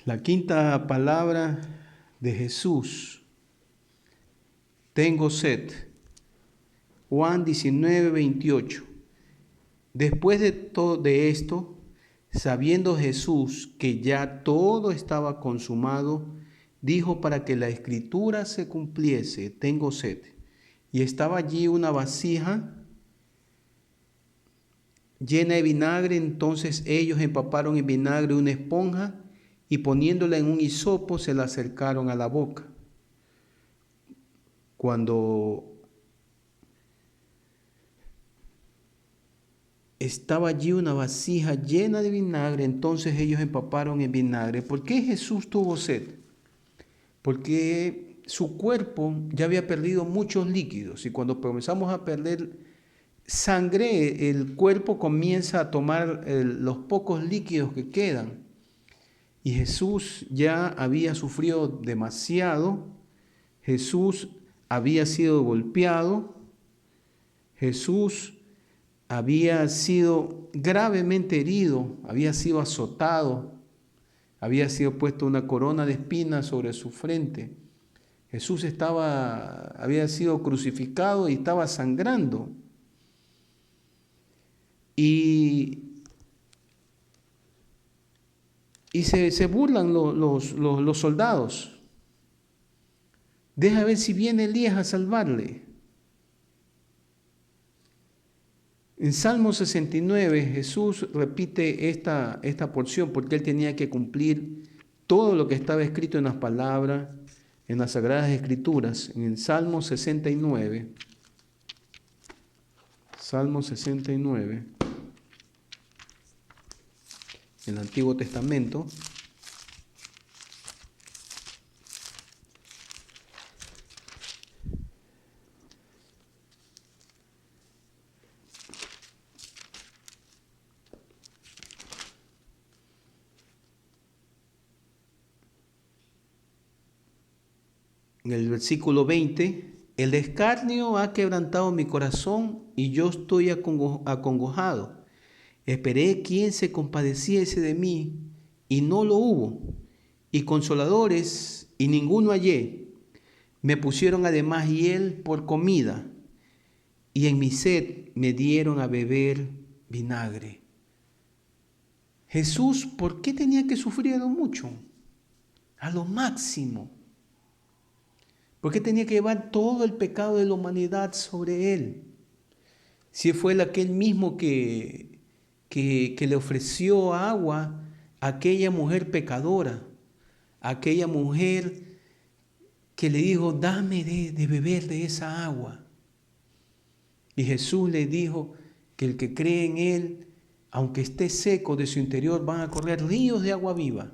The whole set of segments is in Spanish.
La quinta palabra de Jesús, tengo sed. Juan 19:28. Después de todo de esto, sabiendo Jesús que ya todo estaba consumado, dijo para que la escritura se cumpliese, tengo sed. Y estaba allí una vasija llena de vinagre, entonces ellos empaparon en vinagre una esponja y poniéndola en un hisopo se la acercaron a la boca. Cuando estaba allí una vasija llena de vinagre, entonces ellos empaparon en vinagre. ¿Por qué Jesús tuvo sed? Porque su cuerpo ya había perdido muchos líquidos y cuando comenzamos a perder sangre, el cuerpo comienza a tomar los pocos líquidos que quedan. Y Jesús ya había sufrido demasiado, Jesús había sido golpeado, Jesús había sido gravemente herido, había sido azotado, había sido puesto una corona de espinas sobre su frente. Jesús había sido crucificado y estaba sangrando. Y se burlan los soldados. Deja ver si viene Elías a salvarle. En Salmo 69 Jesús repite esta porción porque él tenía que cumplir todo lo que estaba escrito en las palabras, en las Sagradas Escrituras. En el Salmo 69, en el Antiguo Testamento, en el versículo 20, el escarnio ha quebrantado mi corazón y yo estoy acongojado. Esperé quien se compadeciese de mí y no lo hubo, y consoladores y ninguno hallé. Me pusieron además hiel por comida y en mi sed me dieron a beber vinagre. Jesús, ¿por qué tenía que sufrir mucho? A lo máximo. ¿Por qué tenía que llevar todo el pecado de la humanidad sobre él? Si fue aquel mismo que le ofreció agua a aquella mujer pecadora, a aquella mujer que le dijo, dame de beber de esa agua. Y Jesús le dijo que el que cree en él, aunque esté seco de su interior, van a correr ríos de agua viva.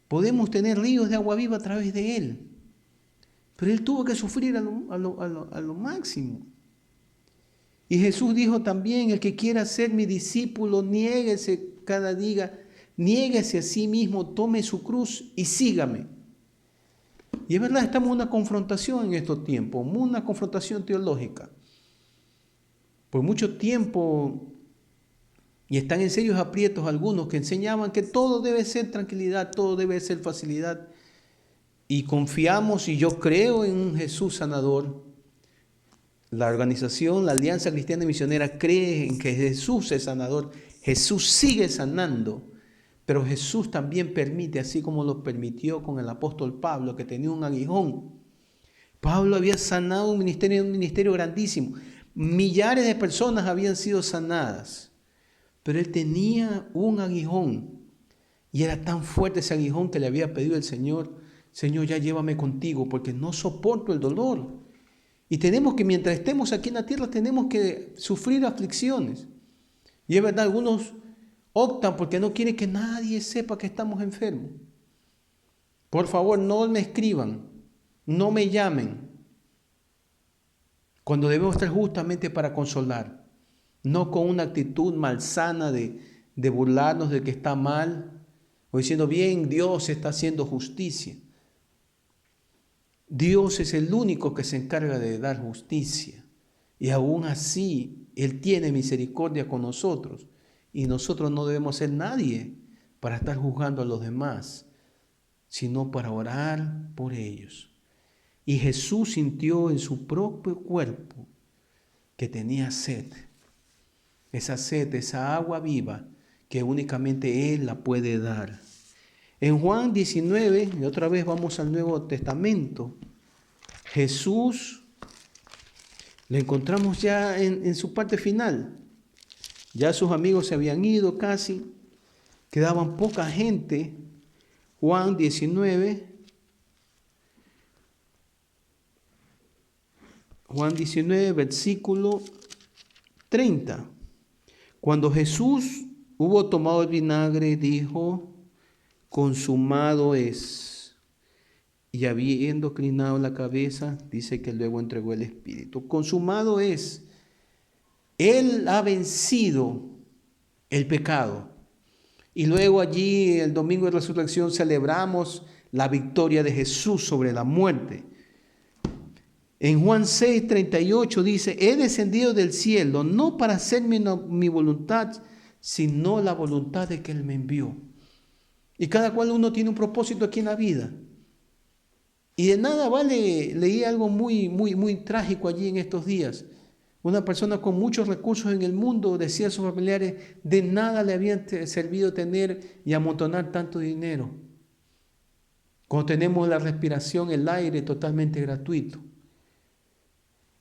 Podemos tener ríos de agua viva a través de él. Pero él tuvo que sufrir a lo máximo. Y Jesús dijo también, el que quiera ser mi discípulo, niéguese cada día, niéguese a sí mismo, tome su cruz y sígame. Y es verdad, estamos en una confrontación en estos tiempos, una confrontación teológica. Por mucho tiempo, y están en serios aprietos algunos que enseñaban que todo debe ser tranquilidad, todo debe ser facilidad. Y confiamos y yo creo en un Jesús sanador. La organización, la Alianza Cristiana Misionera cree en que Jesús es sanador. Jesús sigue sanando, pero Jesús también permite, así como lo permitió con el apóstol Pablo, que tenía un aguijón. Pablo había sanado un ministerio grandísimo. Millares de personas habían sido sanadas, pero él tenía un aguijón. Y era tan fuerte ese aguijón que le había pedido el Señor, Señor, ya llévame contigo, porque no soporto el dolor. Y tenemos que, mientras estemos aquí en la tierra, tenemos que sufrir aflicciones. Y es verdad, algunos optan porque no quieren que nadie sepa que estamos enfermos. Por favor, no me escriban, no me llamen, cuando debemos estar justamente para consolar, no con una actitud malsana de burlarnos de que está mal, o diciendo, bien, Dios está haciendo justicia. Dios es el único que se encarga de dar justicia. Y aún así, Él tiene misericordia con nosotros. Y nosotros no debemos ser nadie para estar juzgando a los demás. sino para orar por ellos. Y Jesús sintió en su propio cuerpo que tenía sed. Esa sed, esa agua viva que únicamente Él la puede dar. En Juan 19, y otra vez vamos al Nuevo Testamento, Jesús lo encontramos ya en su parte final. Ya sus amigos se habían ido casi, quedaban poca gente. Juan 19, versículo 30. Cuando Jesús hubo tomado el vinagre, dijo: consumado es. Y habiendo inclinado la cabeza, dice que luego entregó el Espíritu. Consumado es. Él ha vencido el pecado. Y luego allí, el domingo de resurrección, celebramos la victoria de Jesús sobre la muerte. En Juan 6:38 dice: he descendido del cielo no para hacer mi voluntad, sino la voluntad de que Él me envió. Y cada cual uno tiene un propósito aquí en la vida. Y de nada vale, leí algo muy trágico allí en estos días. Una persona con muchos recursos en el mundo decía a sus familiares: de nada le habían servido tener y amontonar tanto dinero, cuando tenemos la respiración, el aire totalmente gratuito.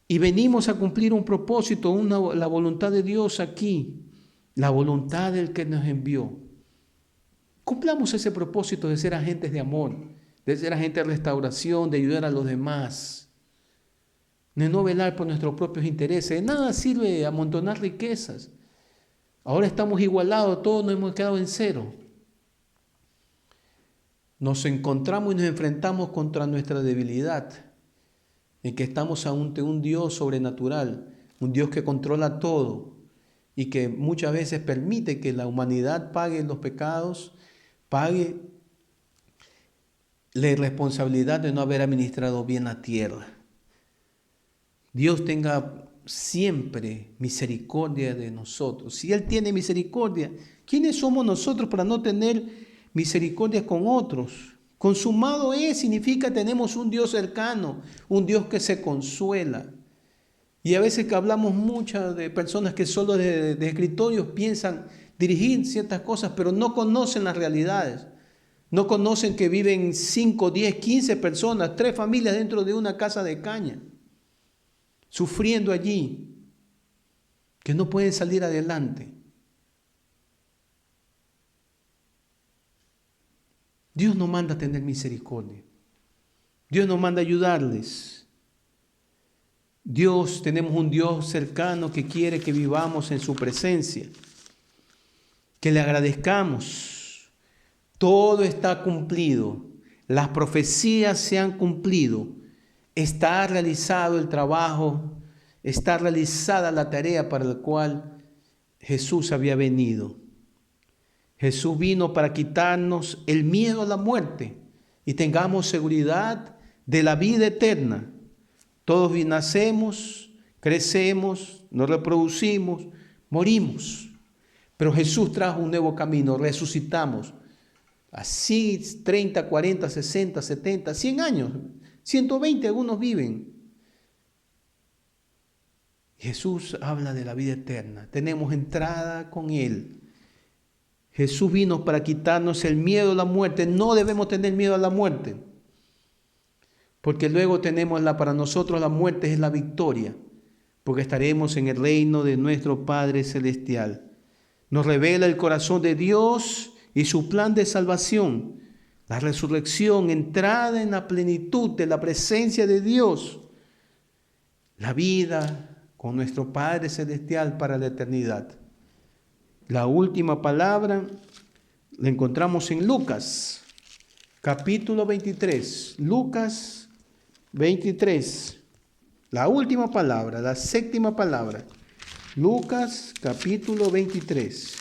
Y venimos a cumplir un propósito, la voluntad de Dios aquí, la voluntad del que nos envió. Cumplamos ese propósito de ser agentes de amor, de ser agentes de restauración, de ayudar a los demás, de no velar por nuestros propios intereses. De nada sirve amontonar riquezas. Ahora estamos igualados, todos nos hemos quedado en cero. Nos encontramos y nos enfrentamos contra nuestra debilidad, en que estamos ante un Dios sobrenatural, un Dios que controla todo y que muchas veces permite que la humanidad pague los pecados, pague la irresponsabilidad de no haber administrado bien la tierra. Dios tenga siempre misericordia de nosotros. Si Él tiene misericordia, ¿quiénes somos nosotros para no tener misericordia con otros? Consumado es, significa tenemos un Dios cercano, un Dios que se consuela. Y a veces que hablamos muchas de personas que solo de escritorios piensan dirigir ciertas cosas, pero no conocen las realidades. No conocen que viven 5, 10, 15 personas, 3 familias dentro de una casa de caña, sufriendo allí, que no pueden salir adelante. Dios nos manda a tener misericordia. Dios nos manda a ayudarles. Tenemos un Dios cercano que quiere que vivamos en su presencia, que le agradezcamos. Todo está cumplido. Las profecías se han cumplido. Está realizado el trabajo, está realizada la tarea para la cual Jesús había venido. Jesús vino para quitarnos el miedo a la muerte y tengamos seguridad de la vida eterna. Todos nacemos, crecemos, nos reproducimos, morimos. Pero Jesús trajo un nuevo camino, resucitamos. Así 30, 40, 60, 70, 100 años, 120 algunos viven. Jesús habla de la vida eterna. Tenemos entrada con Él. Jesús vino para quitarnos el miedo a la muerte. No debemos tener miedo a la muerte, porque luego para nosotros la muerte es la victoria, porque estaremos en el reino de nuestro Padre Celestial. Nos revela el corazón de Dios y su plan de salvación, la resurrección, entrada en la plenitud de la presencia de Dios, la vida con nuestro Padre Celestial para la eternidad. La última palabra la encontramos en Lucas, capítulo 23. Lucas 23. La última palabra, la séptima palabra. Lucas, capítulo 23.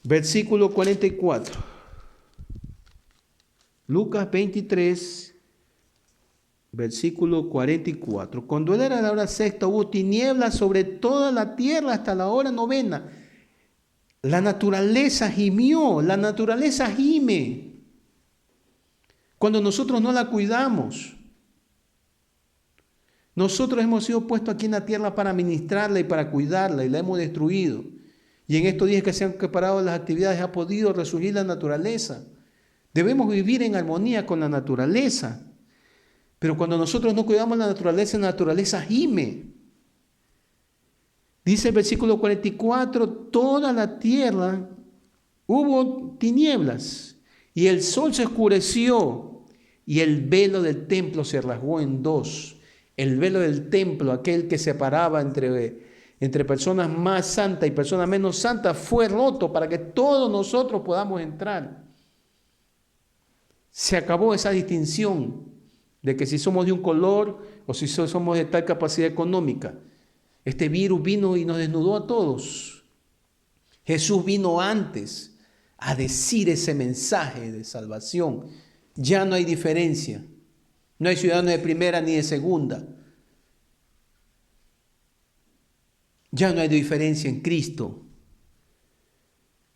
Versículo 44. Lucas 23. Versículo 44. Cuando era la hora sexta, hubo tinieblas sobre toda la tierra hasta la hora novena. La naturaleza gimió, la naturaleza gime cuando nosotros no la cuidamos. Nosotros hemos sido puestos aquí en la tierra para administrarla y para cuidarla y la hemos destruido. Y en estos días que se han preparado las actividades ha podido resurgir la naturaleza. Debemos vivir en armonía con la naturaleza. Pero cuando nosotros no cuidamos la naturaleza gime. Dice el versículo 44, toda la tierra hubo tinieblas y el sol se oscureció y el velo del templo se rasgó en dos. El velo del templo, aquel que separaba entre personas más santas y personas menos santas, fue roto para que todos nosotros podamos entrar. Se acabó esa distinción de que si somos de un color o si somos de tal capacidad económica. Este virus vino y nos desnudó a todos. Jesús vino antes a decir ese mensaje de salvación. Ya no hay diferencia. No hay ciudadano de primera ni de segunda. Ya no hay diferencia en Cristo.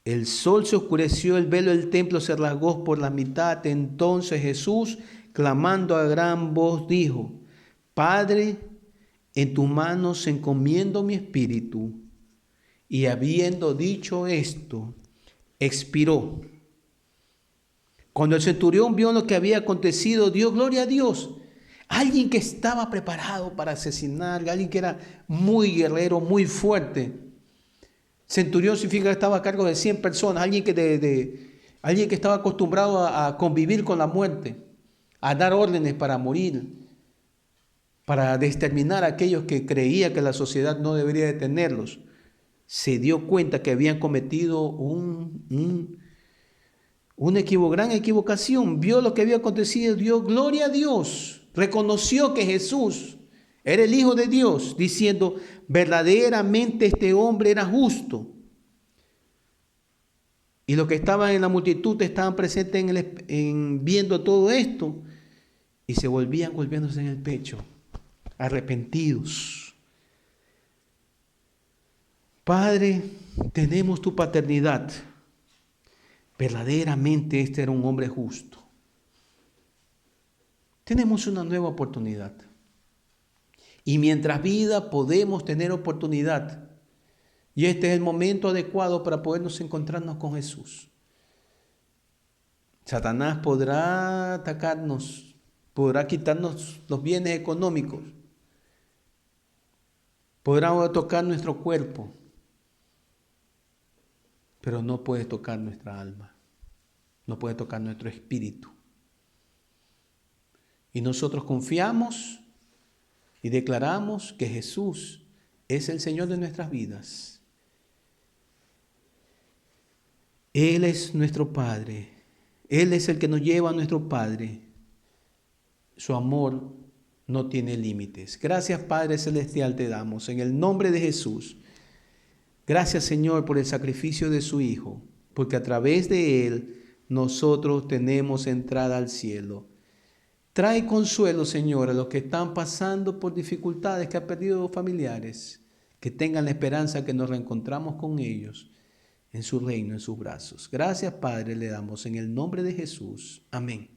El sol se oscureció, el velo del templo se rasgó por la mitad. Entonces Jesús, clamando a gran voz, dijo: Padre, en tus manos encomiendo mi espíritu. Y habiendo dicho esto, expiró. Cuando el centurión vio lo que había acontecido, dio gloria a Dios. Alguien que estaba preparado para asesinar, alguien que era muy guerrero, muy fuerte. Centurión significa que estaba a cargo de 100 personas, alguien que estaba acostumbrado a convivir con la muerte, a dar órdenes para morir, para exterminar a aquellos que creía que la sociedad no debería detenerlos. Se dio cuenta que habían cometido una gran equivocación, vio lo que había acontecido, dio gloria a Dios, reconoció que Jesús era el Hijo de Dios, diciendo: verdaderamente este hombre era justo. Y los que estaban en la multitud estaban presentes viendo todo esto y se volvían golpeándose en el pecho, arrepentidos. Padre, tenemos tu paternidad. Verdaderamente este era un hombre justo. Tenemos una nueva oportunidad. Y mientras vida podemos tener oportunidad. Y este es el momento adecuado para podernos encontrarnos con Jesús. Satanás podrá atacarnos, podrá quitarnos los bienes económicos, podrá tocar nuestro cuerpo, pero no puede tocar nuestra alma, no puede tocar nuestro espíritu. Y nosotros confiamos y declaramos que Jesús es el Señor de nuestras vidas. Él es nuestro Padre. Él es el que nos lleva a nuestro Padre. Su amor no tiene límites. Gracias, Padre Celestial, te damos en el nombre de Jesús. Gracias, Señor, por el sacrificio de su Hijo, porque a través de Él nosotros tenemos entrada al cielo. Trae consuelo, Señor, a los que están pasando por dificultades, que han perdido familiares, que tengan la esperanza que nos reencontramos con ellos en su reino, en sus brazos. Gracias, Padre, le damos en el nombre de Jesús. Amén.